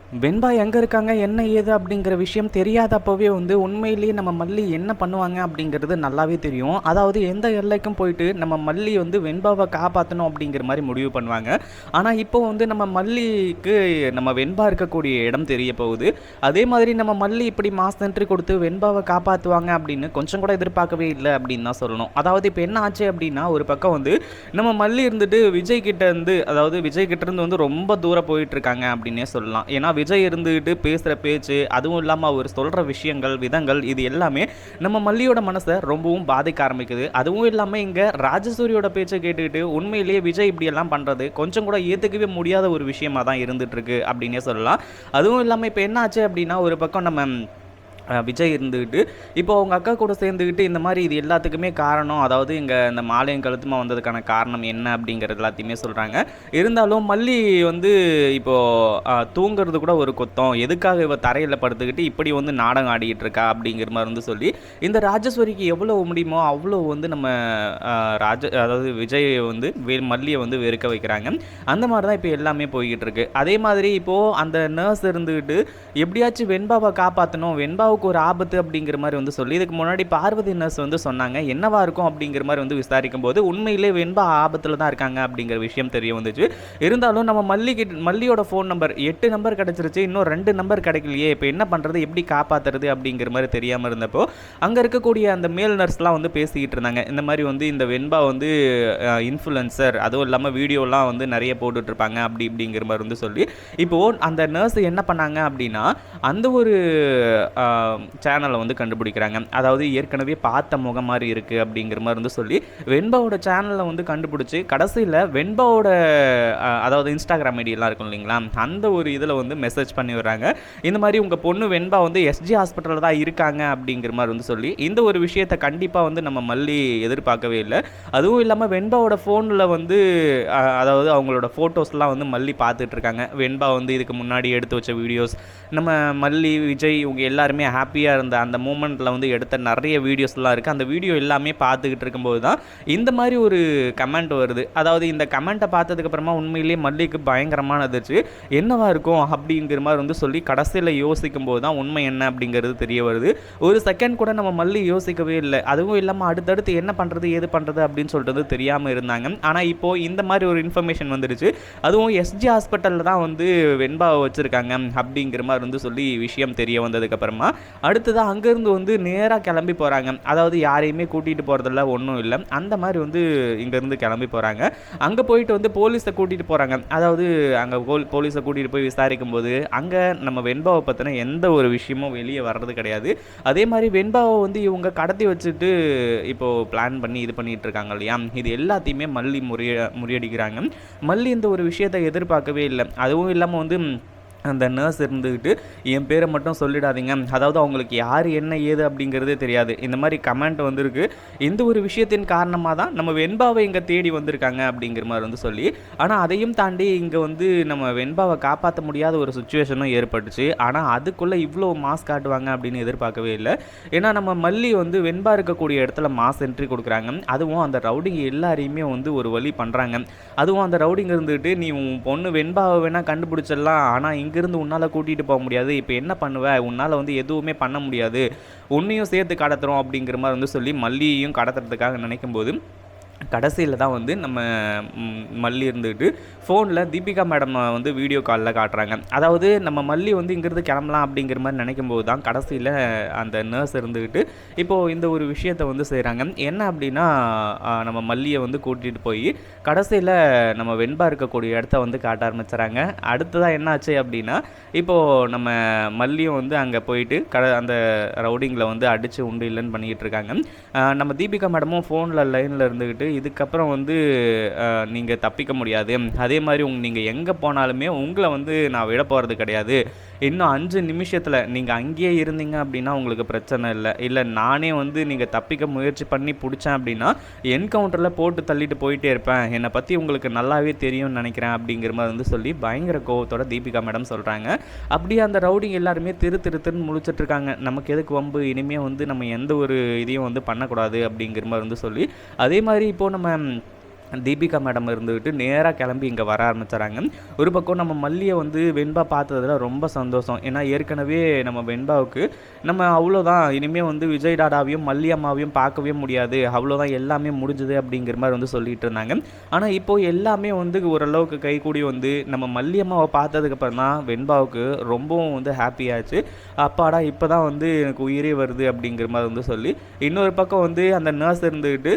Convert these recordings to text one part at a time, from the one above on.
வெண்பா எங்கே இருக்காங்க என்ன ஏது அப்படிங்கிற விஷயம் தெரியாதப்பவே வந்து உண்மையிலேயே நம்ம மல்லி என்ன பண்ணுவாங்க அப்படிங்கிறது நல்லாவே தெரியும். அதாவது எந்த எல்லைக்கும் போயிட்டு நம்ம மல்லி வந்து வெண்பாவை காப்பாற்றணும் அப்படிங்கிற மாதிரி முடிவு பண்ணுவாங்க. ஆனால் இப்போ வந்து நம்ம மல்லிக்கு நம்ம வெண்பா இருக்கக்கூடிய இடம் தெரிய போகுது. அதே மாதிரி நம்ம மல்லி இப்படி மாஸ் என்ட்ரி கொடுத்து வெண்பாவை காப்பாற்றுவாங்க அப்படின்னு கொஞ்சம் கூட எதிர்பார்க்கவே இல்லை அப்படின்னு தான் சொல்லணும். அதாவது இப்போ என்ன ஆச்சு அப்படின்னா, ஒரு பக்கம் வந்து நம்ம மல்லி இருந்துட்டு விஜய் கிட்ட இருந்து, அதாவது விஜய் கிட்ட இருந்து வந்து ரொம்ப தூரம் போயிட்டு இருக்காங்க அப்படின்னே சொல்லலாம். ஏன்னா விஜய் இருந்துகிட்டு பேசுகிற பேச்சு, அதுவும் இல்லாமல் அவர் சொல்கிற விஷயங்கள், விதங்கள், இது எல்லாமே நம்ம மல்லியோட மனசை ரொம்பவும் பாதிக்க ஆரம்பிக்குது. அதுவும் இல்லாமல் இங்கே ராஜசூரியோட பேச்சை கேட்டுக்கிட்டு உண்மையிலேயே விஜய் இப்படியெல்லாம் பண்ணுறது கொஞ்சம் கூட ஏற்றுக்கவே முடியாத ஒரு விஷயமா தான் இருந்துகிட்ருக்கு அப்படின்னே சொல்லலாம். அதுவும் இல்லாமல் இப்போ என்ன ஆச்சு அப்படின்னா, ஒரு பக்கம் நம்ம விஜய் இருந்துக்கிட்டு இப்போ அவங்க அக்கா கூட சேர்ந்துக்கிட்டு இந்த மாதிரி இது எல்லாத்துக்குமே காரணம், அதாவது இங்கே இந்த மாலையும் கழுத்துமா வந்ததுக்கான காரணம் என்ன அப்படிங்கிறது எல்லாத்தையுமே சொல்கிறாங்க. இருந்தாலும் மல்லி வந்து இப்போது தூங்குறது கூட ஒரு குத்தம், எதுக்காக இவ தரையில் படுத்துக்கிட்டு இப்படி வந்து நாடகம் ஆடிக்கிட்டு இருக்கா அப்படிங்கிற மாதிரி வந்து சொல்லி இந்த ராஜேஸ்வரிக்கு எவ்வளோ முடியுமோ அவ்வளோ வந்து நம்ம அதாவது விஜய் வந்து மல்லியை வந்து வெறுக்க வைக்கிறாங்க. அந்த மாதிரி தான் இப்போ எல்லாமே போய்கிட்டு இருக்கு. அதே மாதிரி இப்போது அந்த நர்ஸ் இருந்துக்கிட்டு எப்படியாச்சும் வெண்பாவை காப்பாற்றணும், வெண்பாவுக்கு ஒரு ஆபத்து அப்படிங்கிற மாதிரி வந்து சொல்லி இதுக்கு முன்னாடி பார்வதி நர்ஸ் வந்து சொன்னாங்க. என்னவா இருக்கும் அப்படிங்கிற மாதிரி வந்து விசாரிக்கும் போது உண்மையிலே வெண்பா ஆபத்தில் தான் இருக்காங்க அப்படிங்கிற விஷயம் தெரிய வந்துச்சு. இருந்தாலும் நம்ம மல்லியோட ஃபோன் நம்பர் 8 நம்பர் கிடச்சிருச்சு, இன்னும் 2 நம்பர் கிடைக்கலையே, இப்போ என்ன பண்ணுறது, எப்படி காப்பாற்றுறது அப்படிங்கிற மாதிரி தெரியாமல் இருந்தப்போ அங்கே இருக்கக்கூடிய அந்த மேல் நர்ஸ்லாம் வந்து பேசிக்கிட்டு இருந்தாங்க. இந்த மாதிரி வந்து இந்த வெண்பா வந்து இன்ஃப்ளூயன்சர், அதுவும் இல்லாமல் வீடியோலாம் வந்து நிறைய போட்டுட்ருப்பாங்க அப்படி இப்படிங்கிற மாதிரி வந்து சொல்லி இப்போது அந்த நர்ஸ் என்ன பண்ணாங்க அப்படின்னா, அந்த ஒரு சேனலை வந்து கண்டுபிடிக்கிறாங்க. அதாவது ஏற்கனவே பார்த்த முகம் மாதிரி இருக்குது அப்படிங்கிற மாதிரி வந்து சொல்லி வெண்பாவோட சேனலை வந்து கண்டுபிடிச்சி கடைசியில் வெண்பாவோட அதாவது இன்ஸ்டாகிராம் ஐடியெல்லாம் இருக்கும் இல்லைங்களா, அந்த ஒரு இதில் வந்து மெசேஜ் பண்ணி வர்றாங்க. இந்த மாதிரி உங்கள் பொண்ணு வெண்பா வந்து எஸ்ஜி ஹாஸ்பிட்டலில் தான் இருக்காங்க அப்படிங்கிற மாதிரி வந்து சொல்லி இந்த ஒரு விஷயத்தை கண்டிப்பாக வந்து நம்ம மல்லி எதிர்பார்க்கவே இல்லை. அதுவும் இல்லாமல் வெண்பாவோட ஃபோனில் வந்து அதாவது அவங்களோட ஃபோட்டோஸ்லாம் வந்து மல்லி பார்த்துட்ருக்காங்க. வெண்பா வந்து இதுக்கு முன்னாடி எடுத்து வச்ச வீடியோஸ், நம்ம மல்லி விஜய் இவங்க எல்லாருமே ஹாப்பியாக இருந்த அந்த மூமெண்ட்டில் வந்து எடுத்த நிறைய வீடியோஸ்லாம் இருக்குது. அந்த வீடியோ எல்லாமே பார்த்துக்கிட்டு இருக்கும்போது தான் இந்த மாதிரி ஒரு கமெண்ட் வருது. அதாவது இந்த கமெண்ட்டை பார்த்ததுக்கப்புறமா உண்மையிலேயே மல்லிக்கு பயங்கரமான அதிர்ச்சி. என்னவா இருக்கும் அப்படிங்கிற மாதிரி வந்து சொல்லி கடைசியில் யோசிக்கும் போது தான் உண்மை என்ன அப்படிங்கிறது தெரிய வருது. ஒரு செகண்ட் கூட நம்ம மல்லி யோசிக்கவே இல்லை. அதுவும் இல்லாமல் அடுத்தடுத்து என்ன பண்ணுறது ஏது பண்ணுறது அப்படின்னு சொல்லிட்டு தெரியாமல் இருந்தாங்க. ஆனால் இப்போது இந்த மாதிரி ஒரு இன்ஃபர்மேஷன் வந்துடுச்சு. அதுவும் எஸ்ஜி ஹாஸ்பிட்டலில் தான் வந்து வெண்பாவை வச்சுருக்காங்க அப்படிங்கிற மாதிரி வந்து சொல்லி விஷயம் தெரிய வந்ததுக்கப்புறமா அடுத்ததாக அங்கேருந்து வந்து நேராக கிளம்பி போகிறாங்க. அதாவது யாரையுமே கூட்டிகிட்டு போகிறதில்ல, ஒன்றும் இல்லை, அந்த மாதிரி வந்து இங்கேருந்து கிளம்பி போகிறாங்க. அங்கே போயிட்டு வந்து போலீஸை கூட்டிகிட்டு போகிறாங்க. அதாவது அங்கே போலீஸை கூட்டிகிட்டு போய் விசாரிக்கும் போது அங்கே நம்ம வெண்பாவை பற்றின எந்த ஒரு விஷயமும் வெளியே வர்றது கிடையாது. அதே மாதிரி வெண்பாவை வந்து இவங்க கடத்தி வச்சுட்டு இப்போது பிளான் பண்ணி இது பண்ணிகிட்டு இருக்காங்க இல்லையா, இது எல்லாத்தையுமே மல்லி முறியடிக்கிறாங்க. மல்லி இந்த ஒரு விஷயத்தை எதிர்பார்க்கவே இல்லை. அதுவும் இல்லாமல் வந்து அந்த நர்ஸ் இருந்துக்கிட்டு என் பேரை மட்டும் சொல்லிடாதீங்க, அதாவது அவங்களுக்கு யார் என்ன ஏது அப்படிங்கிறதே தெரியாது, இந்த மாதிரி கமெண்ட் வந்திருக்கு, இந்த ஒரு விஷயத்தின் காரணமாக தான் நம்ம வெண்பாவை இங்கே தேடி வந்திருக்காங்க அப்படிங்கிற மாதிரி வந்து சொல்லி, ஆனால் அதையும் தாண்டி இங்கே வந்து நம்ம வெண்பாவை காப்பாற்ற முடியாத ஒரு சுச்சுவேஷனும் ஏற்பட்டுச்சு. ஆனால் அதுக்குள்ளே இவ்வளோ மாஸ் காட்டுவாங்க அப்படின்னு எதிர்பார்க்கவே இல்லை. ஏன்னா நம்ம மல்லி வந்து வெண்பா இருக்கக்கூடிய இடத்துல மாஸ் என்ட்ரி கொடுக்குறாங்க. அதுவும் அந்த ரவுடிங்க எல்லாரையுமே வந்து ஒரு வழி பண்ணுறாங்க. அதுவும் அந்த ரவுடிங்க இருந்துக்கிட்டு நீ உன் பொண்ணு வெண்பாவை வேணால் கண்டுபிடிச்சிடலாம், ஆனால் இங்கேருந்து உன்னால் கூட்டிகிட்டு போக முடியாது, இப்போ என்ன பண்ணுவ, உன்னால் வந்து எதுவுமே பண்ண முடியாது, உன்னையும் சேர்த்து கடத்துறோம் அப்படிங்கிற மாதிரி வந்து சொல்லி மல்லியையும் கடத்துறதுக்காக நினைக்கும்போது கடைசியில் தான் வந்து நம்ம மல்லி இருந்துக்கிட்டு ஃபோனில் தீபிகா மேடம் வந்து வீடியோ காலில் காட்டுறாங்க. அதாவது நம்ம மல்லி வந்து இங்கேருந்து கிளம்பலாம் அப்படிங்கிற மாதிரி நினைக்கும்போது தான் கடைசியில் அந்த நர்ஸ் இருந்துக்கிட்டு இப்போது இந்த ஒரு விஷயத்தை வந்து செய்கிறாங்க. என்ன அப்படின்னா, நம்ம மல்லியை வந்து கூட்டிகிட்டு போய் கடைசியில் நம்ம வெண்பா இருக்கக்கூடிய இடத்த வந்து காட்ட ஆரம்பிச்சுறாங்க. அடுத்ததாக என்ன ஆச்சு அப்படின்னா, இப்போது நம்ம மல்லியும் வந்து அங்கே போயிட்டு அந்த ரவுடிங்கில் வந்து அடித்து உண்டு இல்லைன்னு பண்ணிக்கிட்டு இருக்காங்க. நம்ம தீபிகா மேடமும் ஃபோனில் லைனில் இருந்துக்கிட்டு இதுக்கப்புறம் வந்து நீங்கள் தப்பிக்க முடியாது, அதே மாதிரி நீங்கள் எங்கே போனாலுமே உங்களை வந்து நான் விட போகிறது கிடையாது, இன்னும் 5 நிமிஷத்தில் நீங்கள் அங்கேயே இருந்தீங்க அப்படின்னா உங்களுக்கு பிரச்சனை இல்லை நானே வந்து நீங்கள் தப்பிக்க முயற்சி பண்ணி பிடிச்சேன் அப்படின்னா என்கவுண்டரில் போட்டு தள்ளிட்டு போயிட்டே இருப்பேன், என்னை பற்றி உங்களுக்கு நல்லாவே தெரியும்னு நினைக்கிறேன் அப்படிங்கிற மாதிரி வந்து சொல்லி பயங்கர கோவத்தோட தீபிகா மேடம் சொல்கிறாங்க. அப்படியே அந்த ரவுடிங் எல்லாருமே திருன்னு முழிச்சிட்ருக்காங்க. நமக்கு எதுக்கு வம்பு, இனிமேல் வந்து நம்ம எந்த ஒரு இதையும் வந்து பண்ணக்கூடாது அப்படிங்கிற மாதிரி வந்து சொல்லி, அதே மாதிரி இப்போது நம்ம தீபிகா மேடம் இருந்துக்கிட்டு நேராக கிளம்பி இங்கே வர ஆரம்பிச்சுறாங்க. ஒரு பக்கம் நம்ம மல்லியை வந்து வெண்பா பார்த்ததுல ரொம்ப சந்தோஷம். ஏன்னா ஏற்கனவே நம்ம வெண்பாவுக்கு நம்ம அவ்வளோதான், இனிமேல் வந்து விஜய் டாடாவையும் மல்லி அம்மாவையும் பார்க்கவே முடியாது, அவ்வளோதான் எல்லாமே முடிஞ்சுது அப்படிங்கிற மாதிரி வந்து சொல்லிட்டு இருந்தாங்க. ஆனால் இப்போது எல்லாமே வந்து ஓரளவுக்கு கைகூடி வந்து நம்ம மல்லி அம்மாவை பார்த்ததுக்கப்புறம் தான் வெண்பாவுக்கு ரொம்பவும் வந்து ஹாப்பியாச்சு. அப்பாடா இப்போ தான் வந்து எனக்கு உயிரே வருது அப்படிங்கிற மாதிரி வந்து சொல்லி, இன்னொரு பக்கம் வந்து அந்த நர்ஸ் இருந்துக்கிட்டு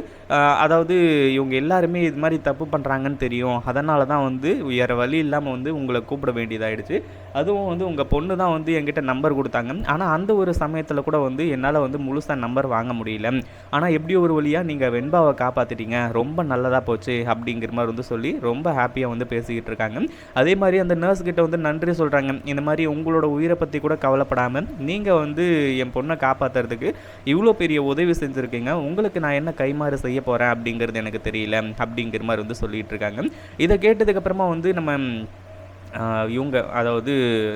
அதாவது இவங்க எல்லாருமே இது மாதிரி தப்பு பண்ணுறாங்கன்னு தெரியும், அதனால தான் வந்து வேறு வழி இல்லாமல் வந்து உங்களை கூப்பிட வேண்டியதாகிடுச்சு. அதுவும் வந்து உங்கள் பொண்ணு தான் வந்து என்கிட்ட நம்பர் கொடுத்தாங்க. ஆனால் அந்த ஒரு சமயத்தில் கூட வந்து என்னால் வந்து முழுசாக நம்பர் வாங்க முடியல. ஆனால் எப்படியோ ஒரு வழியாக நீங்கள் வெண்பாவை காப்பாற்றிட்டீங்க, ரொம்ப நல்லதாக போச்சு அப்படிங்கிற மாதிரி வந்து சொல்லி ரொம்ப ஹாப்பியாக வந்து பேசிக்கிட்டு இருக்காங்க. அதே மாதிரி அந்த நர்ஸ் கிட்ட வந்து நன்றி சொல்கிறாங்க. இந்த மாதிரி உங்களோட உயிரை பற்றி கூட கவலைப்படாமல் நீங்கள் வந்து என் பொண்ணை காப்பாற்றுறதுக்கு இவ்வளோ பெரிய உதவி செஞ்சுருக்கீங்க, உங்களுக்கு நான் என்ன கைமாறு செய்ய போகிறேன் அப்படிங்கிறது எனக்கு தெரியல அப்படிங்கிற மாதிரி வந்து சொல்லிகிட்டு இருக்காங்க. இதை கேட்டதுக்கப்புறமா வந்து நம்ம இவங்க அதாவது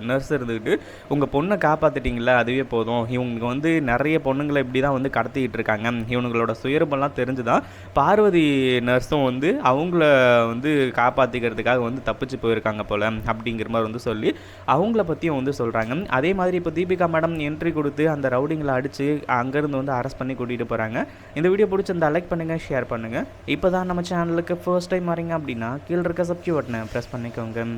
நர்ஸ் இருந்துக்கிட்டு உங்கள் பொண்ணை காப்பாற்றிட்டிங்களா அதுவே போதும், இவங்க வந்து நிறைய பொண்ணுங்களை இப்படி தான் வந்து கடத்திக்கிட்டு இருக்காங்க, இவங்களோட சுயரூபம்லாம் தெரிஞ்சு தான் பார்வதி நர்ஸும் வந்து அவங்கள வந்து காப்பாற்றிக்கிறதுக்காக வந்து தப்பிச்சு போயிருக்காங்க போல் அப்படிங்கிற மாதிரி வந்து சொல்லி அவங்கள பற்றியும் வந்து சொல்கிறாங்க. அதே மாதிரி இப்போ தீபிகா மேடம் என்ட்ரி கொடுத்து அந்த ரவுடிங்களை அடித்து அங்கேருந்து வந்து அரெஸ்ட் பண்ணி கூட்டிகிட்டு போகிறாங்க. இந்த வீடியோ பிடிச்சிருந்தா லைக் பண்ணுங்கள், ஷேர் பண்ணுங்கள். இப்போ தான் நம்ம சேனலுக்கு ஃபர்ஸ்ட் டைம் வரீங்க அப்படின்னா கீழே இருக்க சப்ஸ்கிரைப் பட்டனை ப்ரெஸ் பண்ணிக்கோங்க.